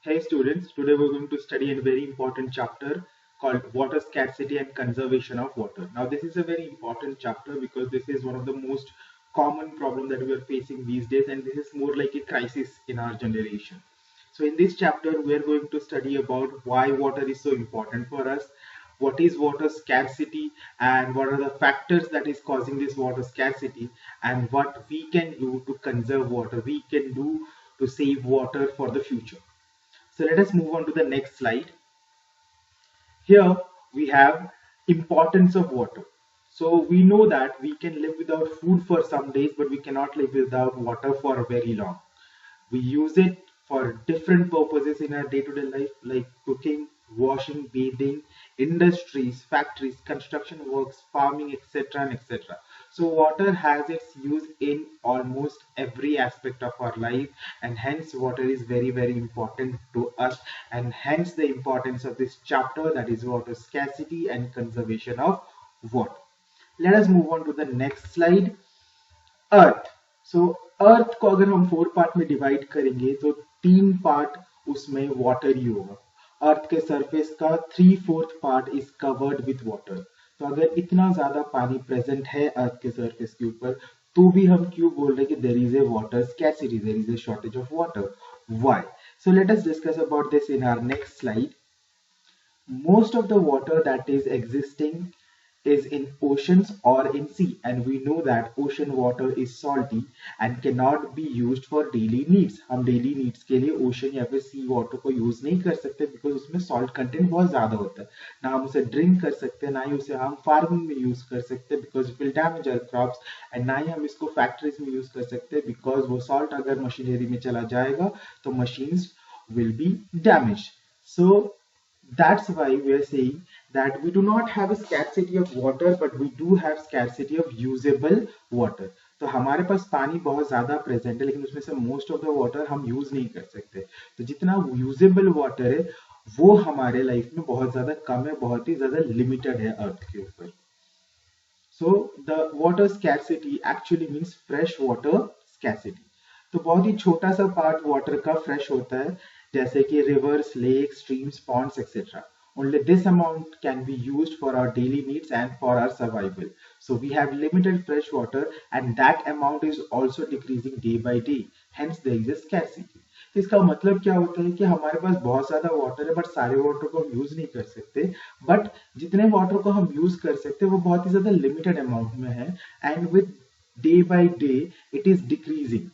Hey students, today we're going to study a very important chapter called Water Scarcity and Conservation of Water. Now this is a very important chapter because this is one of the most common problem that we are facing these days, and this is more like a crisis in our generation. So in this chapter we are going to study about why water is so important for us, what is water scarcity and what are the factors that is causing this water scarcity, and what we can do to conserve water, we can do to save water for the future. So let us move on to the next slide. Here we have importance of water. So we know that we can live without food for some days, but we cannot live without water for very long. We use it for different purposes in our day-to-day life, like cooking, washing, bathing, industries, factories, construction works, farming, etc. and etc. So water has its use in almost every aspect of our life, and hence water is very, very important to us, and hence the importance of this chapter, that is water scarcity and conservation of water. Let us move on to the next slide. अर्थ सो अर्थ को अगर हम 4 part में divide करेंगे तो 3 part उसमें water ही होगा। अर्थ के surface का 3/4 part is covered with water. तो अगर इतना ज्यादा पानी प्रेजेंट है अर्थ के सरफेस के ऊपर, तो भी हम क्यों बोल रहे हैं कि there is a water scarcity, there is a shortage of water? Why? So let us discuss about this in our next slide. Most of the water that is existing is in oceans or in sea, and we know that ocean water is salty and cannot be used for daily needs. हम daily needs के लिए ocean या फिर sea water को use नहीं कर सकते because उसमें salt content बहुत ज़्यादा होता है। ना हम उसे drink कर सकते, ना ही उसे हम farming में use कर सकते because it will damage our crops, and ना ही हम इसको factories में use कर सकते because वो salt अगर machinery में चला जाएगा तो machines will be damaged. So that's why we are saying that we do not have a scarcity of water, but we do have scarcity of usable water. तो हमारे पास पानी बहुत ज्यादा प्रेजेंट है, लेकिन उसमें से मोस्ट ऑफ द वाटर हम यूज नहीं कर सकते। तो जितना यूजेबल वाटर है वो हमारे लाइफ में बहुत ज्यादा कम है, बहुत ही ज्यादा लिमिटेड है अर्थ के ऊपर। So the water scarcity actually means fresh water scarcity. तो बहुत ही छोटा सा पार्ट वाटर का फ्रेश होता है, जैसे कि rivers, lakes, streams, ponds etcetera. Only this amount can be used for our daily needs and for our survival. So we have limited fresh water, and that amount is also decreasing day by day. Hence there is a scarcity. इसका मतलब क्या होता है कि हमारे पास बहुत ज्यादा water है, बट सारे वाटर को हम यूज नहीं कर सकते, बट जितने वाटर को हम यूज कर सकते हैं वो बहुत ही ज्यादा लिमिटेड अमाउंट में है, and with day by day it is decreasing.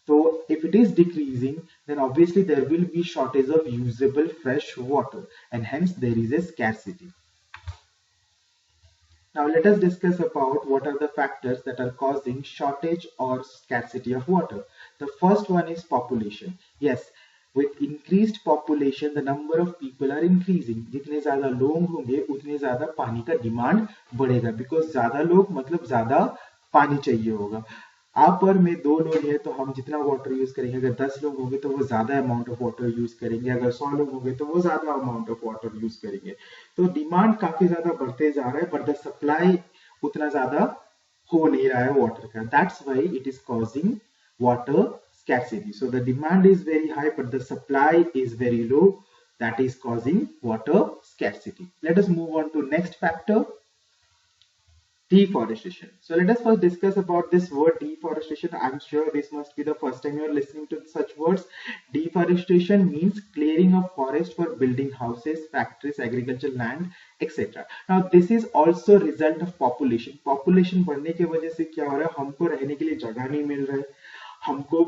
So if it is decreasing, then obviously there will be shortage of usable fresh water, and hence there is a scarcity. Now let us discuss about what are the factors that are causing shortage or scarcity of water. The first one is population. Yes, with increased population the number of people are increasing. जितने ज्यादा लोग होंगे उतने ज्यादा पानी का demand बढ़ेगा, because ज्यादा लोग मतलब ज्यादा पानी चाहिए होगा। आप और में 2 लोग हैं तो हम जितना वाटर यूज करेंगे, अगर 10 लोग होंगे तो वो ज्यादा अमाउंट ऑफ वाटर यूज करेंगे, अगर 100 लोग होंगे तो वो ज्यादा अमाउंट ऑफ वाटर यूज करेंगे। तो डिमांड काफी ज्यादा बढ़ते जा रहा है, बट द सप्लाई उतना ज्यादा हो नहीं रहा है वाटर का। That's why it is causing water scarcity. So the demand is very high but the supply is very low, that is causing water scarcity. Let us move on to next factor, deforestation. So let us first discuss about this word deforestation. I'm sure this must be the first time you are listening to such words. Deforestation means clearing of forest for building houses, factories, agricultural land, etc. Now this is also result of population. Population बढ़ने की वजह से क्या हो रहा है, हमको रहने के लिए जगह नहीं मिल रहा है, हमको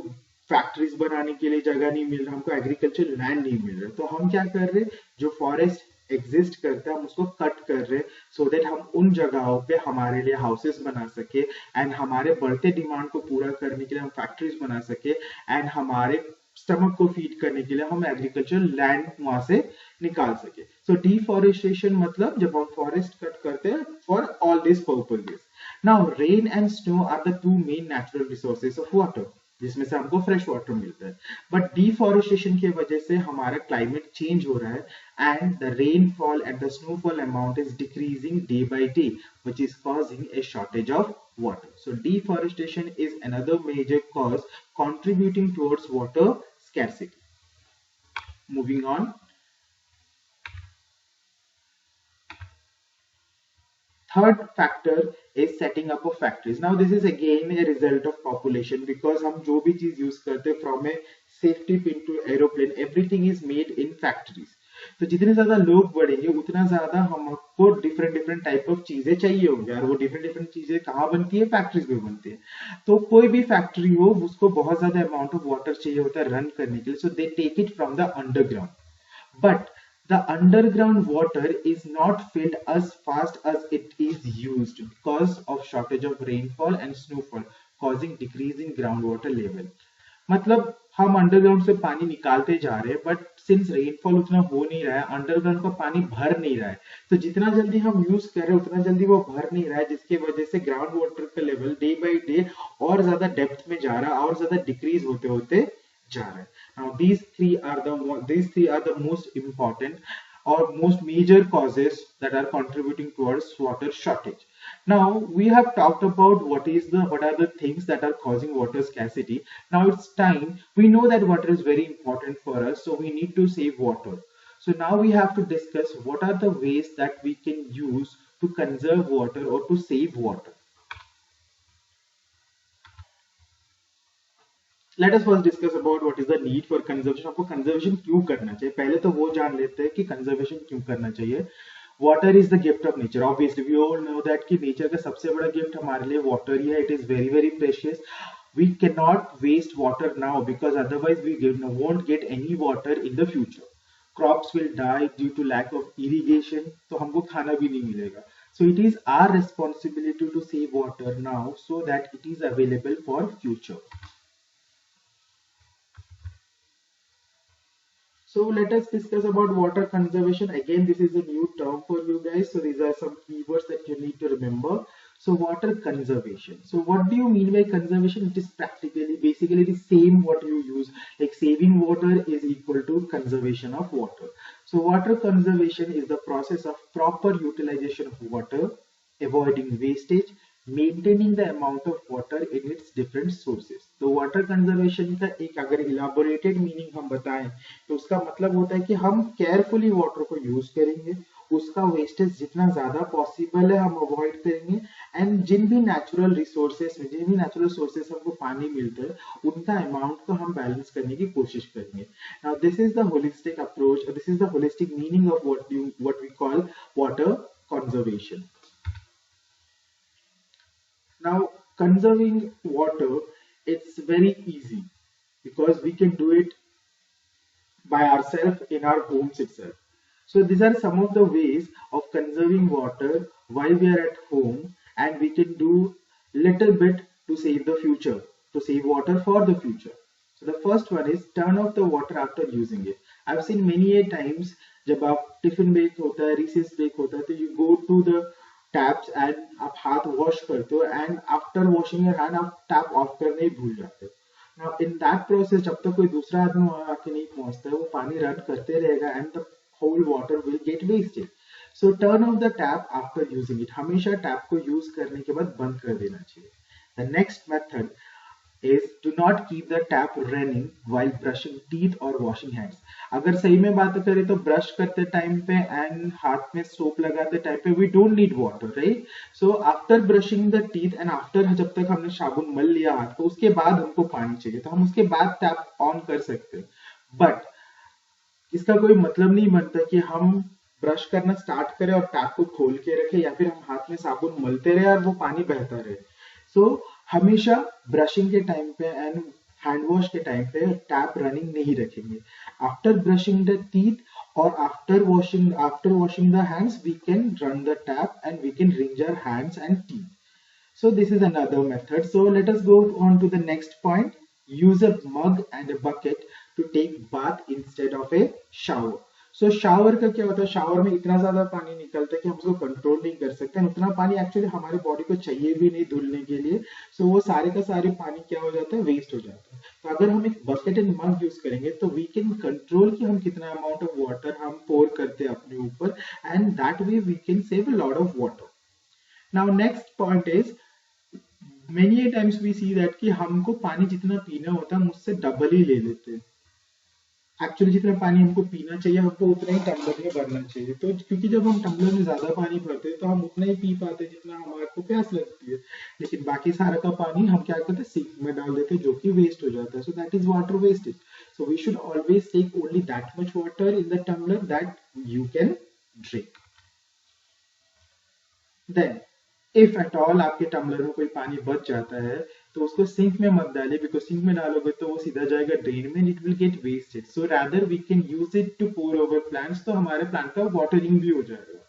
फैक्ट्रीज बनाने के लिए जगह नहीं मिल रहा, हमको एग्रीकल्चर लैंड नहीं मिल रहा। तो हम क्या कर रहे हैं, जो फॉरेस्ट एग्जिस्ट करता है हम उसको कट कर रहे हैं, सो दैट हम उन जगहों पे हमारे लिए हाउसेस बना सके, एंड हमारे बढ़ते डिमांड को पूरा करने के लिए हम फैक्ट्रीज बना सके, एंड हमारे स्टमक को फीड करने के लिए हम एग्रीकल्चर लैंड वहां से निकाल सके। सो डिफॉरेस्टेशन मतलब जब हम फॉरेस्ट कट करते हैं for all this purposes. Now rain and snow are the 2 main natural resources of water, जिसमें से हमको फ्रेश वाटर मिलता है, बट डिफॉरेस्टेशन की वजह से हमारा क्लाइमेट चेंज हो रहा है, and the rainfall and the snowfall amount is decreasing day by day, which is causing A shortage of water. So deforestation is another major cause contributing towards water scarcity. Moving on. Third factor is setting up of factories. Now this is again a result of population, because हम जो भी चीज use करते हैं from a safety pin to aeroplane, everything is made in factories. तो जितने ज्यादा लोग बढ़ेंगे उतना ज्यादा हमको डिफरेंट डिफरेंट टाइप ऑफ चीजें चाहिए होंगे, और वो डिफरेंट डिफरेंट चीजें कहाँ बनती है, फैक्ट्रीज में बनती है. तो कोई भी फैक्ट्री हो उसको बहुत ज्यादा अमाउंट ऑफ वाटर चाहिए होता है रन करने के लिए, so they take it from the underground. But the underground water is not filled as fast as it is used because of shortage of rainfall and snowfall, causing decrease in groundwater level. मतलब हम underground से पानी निकालते जा रहे हैं, but since rainfall उतना हो नहीं रहा है, अंडरग्राउंड का पानी भर नहीं रहा है, तो जितना जल्दी हम यूज कर रहे हैं उतना जल्दी वो भर नहीं रहा है, जिसकी वजह से ग्राउंड वाटर का लेवल डे बाय डे और ज्यादा डेप्थ में जा रहा है, और ज्यादा डिक्रीज होते होते जा रहा है. Now these three are the most important or most major causes that are contributing towards water shortage. Now we have talked about what are the things that are causing water scarcity. Now it's time, we know that water is very important for us, so we need to save water. So now we have to discuss what are the ways that we can use to conserve water or to save water. Let us first discuss about what is the need for conservation. आपको conservation क्यों करना चाहिए, पहले तो वो जान लेते हैं कि कंजर्वेशन क्यों करना चाहिए. Water is the gift of nature. Obviously we all know that कि नेचर का सबसे बड़ा गिफ्ट हमारे लिए वाटर ही है. It is very very precious. We cannot waste water now, because otherwise we won't get any water in the future. Crops will die due to lack of irrigation, तो हमको खाना भी नहीं मिलेगा. So it is our responsibility to save water now so that it is available for future. So let us discuss about water conservation. Again, this is a new term for you guys. So these are some keywords that you need to remember. So water conservation. So what do you mean by conservation? It is basically the same what you use. Like saving water is equal to conservation of water. So water conservation is the process of proper utilization of water, avoiding wastage, maintaining the amount of water in its different sources. तो water conservation का एक अगर elaborated meaning हम बताएं तो उसका मतलब होता है कि हम केयरफुली वाटर को यूज करेंगे, उसका वेस्टेज जितना ज्यादा पॉसिबल है हम अवॉइड करेंगे, एंड जिन भी नेचुरल सोर्सेस हमको पानी मिलता है उनका अमाउंट को हम बैलेंस करने की कोशिश करेंगे. Now this is the holistic approach, this is the holistic meaning of what we call water conservation. Now, conserving water, it's very easy because we can do it by ourselves in our homes itself. So these are some of the ways of conserving water while we are at home, and we can do little bit to save the future, to save water for the future. So the first one is turn off the water after using it. I've seen many a times जब आप tiffin break होता है, recess break होता है, तो you go to the taps and आप हाथ wash करते हो, and after washing your hand आप टैप ऑफ करने ही भूल जाते हो. नाउ इन दैट प्रोसेस जब तक कोई दूसरा आदमी आके नहीं पहुंचता है, वो पानी रन करते रहेगा and the whole water will get wasted. So turn off the tap after using it. हमेशा टैप को यूज करने के बाद बंद कर देना चाहिए. The next method is do not keep the tap running while brushing teeth or washing hands. अगर सही में बात करें तो ब्रश करते टाइम पे एंड हाथ में सोप लगाते टाइम पे we don't need water, right? So after brushing the teeth and after जब तक हमने साबुन मल लिया हाथ को, उसके बाद हमको पानी चाहिए, तो हम उसके बाद टैप ऑन कर सकते हैं. बट इसका कोई मतलब नहीं बनता कि हम ब्रश करना स्टार्ट करें और टैप को खोल के रखें, या फिर हम हाथ में साबुन मलते रहे और वो पानी बहता रहे. सो हमेशा ब्रशिंग के टाइम पे एंड हैंड वॉश के टाइम पे टैप रनिंग नहीं रखेंगे. आफ्टर ब्रशिंग द टीथ और after washing the hands we can run the tap and we can rinse our hands and teeth. So this is another method. So let us go on to the next point. Use a mug and a bucket to take bath instead of a shower. So shower का क्या होता है, shower में इतना ज्यादा पानी निकलता है कि हम उसको कंट्रोल नहीं कर सकते, उतना पानी एक्चुअली हमारे बॉडी को चाहिए भी नहीं धुलने के लिए. सो वो सारे का सारे पानी क्या हो जाता है, वेस्ट हो जाता है. तो अगर हम एक बकेट एंड मग यूज करेंगे तो वी कैन कंट्रोल कि हम कितना अमाउंट ऑफ वाटर हम पोर करते हैं अपने ऊपर, and that way we can save a lot of water. Now next point is many times we see that कि हमको पानी जितना पीना होता है हम उससे डबल ही ले लेते हैं. एक्चुअली जितना पानी हमको पीना चाहिए हमको उतना ही टम्बलर में भरना चाहिए। तो क्योंकि जब हम टम्बलर में ज्यादा पानी भरते हैं तो हम उतना ही पी पाते हैं जितना हमारे को प्यास लगती है, लेकिन बाकी सारा का पानी हम क्या करते हैं सिंक में डाल देते हैं जो कि वेस्ट हो जाता है। So that is water wastage. So we should always take only that much water in the tumbler that you can drink. Then if at all आपके टम्बलर में कोई पानी बच जाता है तो उसको सिंक में मत डालिए, बिकॉज सिंक में डालोगे तो वो सीधा जाएगा ड्रेन में, it will get wasted. So rather we can use it to pour over plants, तो हमारे प्लांट का वाटरिंग भी हो जाएगा।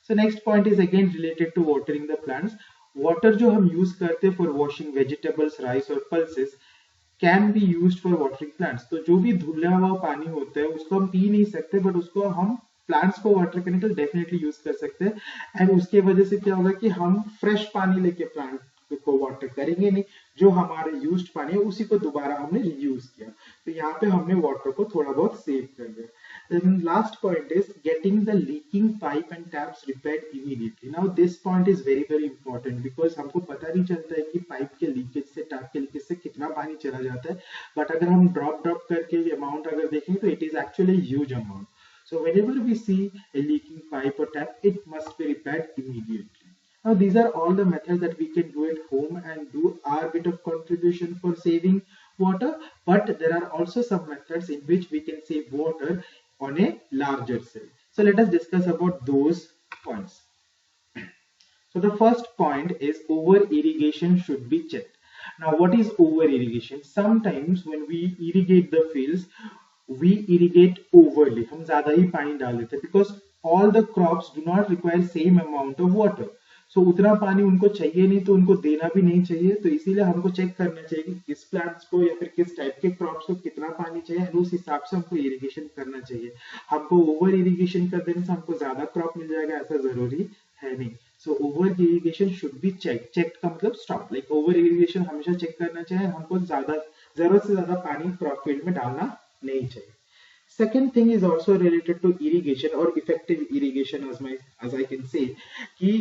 So next point is again related to watering the plants. Water जो हम यूज करते हैं फॉर वॉशिंग वेजिटेबल्स, राइस और pulses can be used for watering plants. तो जो भी धुला हुआ पानी होता है उसको हम पी नहीं सकते, बट उसको हम प्लांट्स को वाटर करने के लिए डेफिनेटली यूज कर सकते हैं। एंड उसके वजह से क्या होगा कि हम फ्रेश पानी लेके प्लांट को वाटर करेंगे नहीं, जो हमारे यूज्ड पानी है उसी को दोबारा हमने रीयूज किया। तो यहाँ पे हमने वाटर को थोड़ा बहुत सेव कर लिया। Then last point is getting the leaking pipe and taps repaired immediately. Now this point is very important because हमको पता नहीं चलता है कि पाइप के लीकेज से, टैप के लीकेज से कितना पानी चला जाता है, बट अगर हम ड्रॉप करके अमाउंट अगर देखें तो it is actually huge amount. So whenever we see a leaking pipe or tap, it must be repaired immediately. Now these are all the methods that we can do at home and do our bit of contribution for saving water, but there are also some methods in which we can save water on a larger scale. So let us discuss about those points. So the first point is over irrigation should be checked. Now what is over irrigation? Sometimes when we irrigate the fields, we irrigate overly. हम ज्यादा ही पानी डाल देते हैं because all the crops do not require same amount of water. So उतना पानी उनको चाहिए नहीं तो उनको देना भी नहीं चाहिए। तो इसीलिए हमको चेक करना चाहिए कि किस प्लांट्स को या फिर किस टाइप के क्रॉप्स को कितना पानी चाहिए और उस हिसाब से हमको इरिगेशन करना चाहिए। हमको ओवर इरिगेशन कर देने से हमको ज्यादा क्रॉप मिल जाएगा ऐसा जरूरी है नहीं। So over irrigation should be check. Check का मतलब स्टॉप, लाइक ओवर इरिगेशन हमेशा चेक करना चाहिए। हमको ज्यादा जरूरत से ज्यादा पानी क्रॉप फील्ड में डालना नहीं चाहिए। Second thing is also related to irrigation or effective irrigation as I can say कि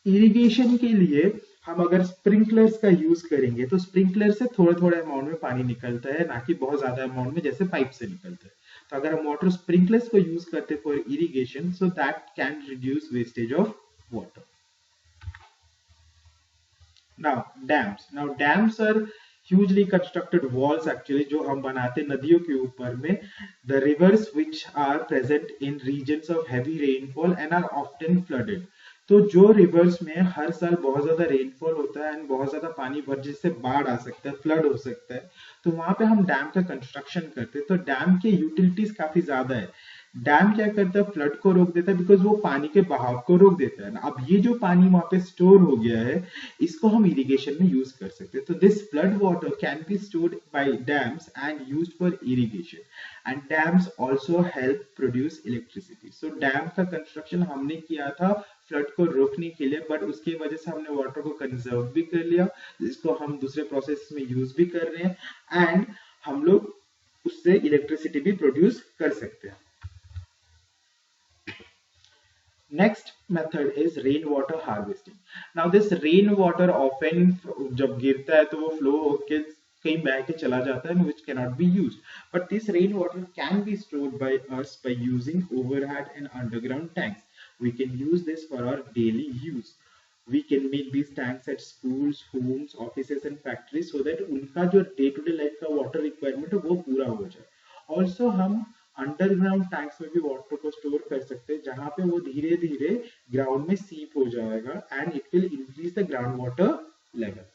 इरिगेशन के लिए हम अगर स्प्रिंकलर्स का यूज करेंगे तो स्प्रिंकलर से थोड़े थोड़े अमाउंट में पानी निकलता है, ना कि बहुत ज्यादा अमाउंट में जैसे पाइप से निकलता है। तो अगर हम वाटर स्प्रिंकलर्स को यूज करते for irrigation, so that can reduce wastage of water. Now dams are hugely constructed walls actually जो हम बनाते नदियों के ऊपर में। The rivers which are present in regions of heavy rainfall and are often flooded. तो जो रिवर्स में हर साल बहुत ज्यादा रेनफॉल होता है एंड बहुत ज्यादा पानी भर जिससे बाढ़ आ सकता है, फ्लड हो सकता है, तो वहां पे हम डैम का कंस्ट्रक्शन करते हैं। तो डैम के यूटिलिटीज काफी ज्यादा है। डैम क्या करता है, फ्लड को रोक देता है बिकॉज वो पानी के बहाव को रोक देता है। अब ये जो पानी वहां पे स्टोर हो गया है इसको हम इरिगेशन में यूज कर सकते हैं। तो this flood water can be stored bye dams and used for irrigation and dams also help produce electricity. So damn का कंस्ट्रक्शन हमने किया था फ्लड को रोकने के लिए, बट उसकी वजह से हमने वाटर को कंजर्व भी कर लिया, जिसको हम दूसरे प्रोसेस में यूज भी कर रहे हैं एंड हम लोग उससे इलेक्ट्रिसिटी भी प्रोड्यूस कर सकते हैं। Next method is rainwater harvesting. Now this rainwater often जब गिरता है तो वो फ्लो होके कहीं बह के चला जाता है, which cannot be used. But this rainwater can be stored by us by using overhead and underground tanks. We can use this for our daily use. We can make these tanks at schools, homes, offices and factories so that उनका जो day-to-day life का water requirement है वो पूरा हो जाए। Also हम underground tanks में भी वाटर को स्टोर कर सकते हैं जहां पे वो धीरे धीरे ग्राउंड में सीप हो जाएगा and it will increase the ground water level.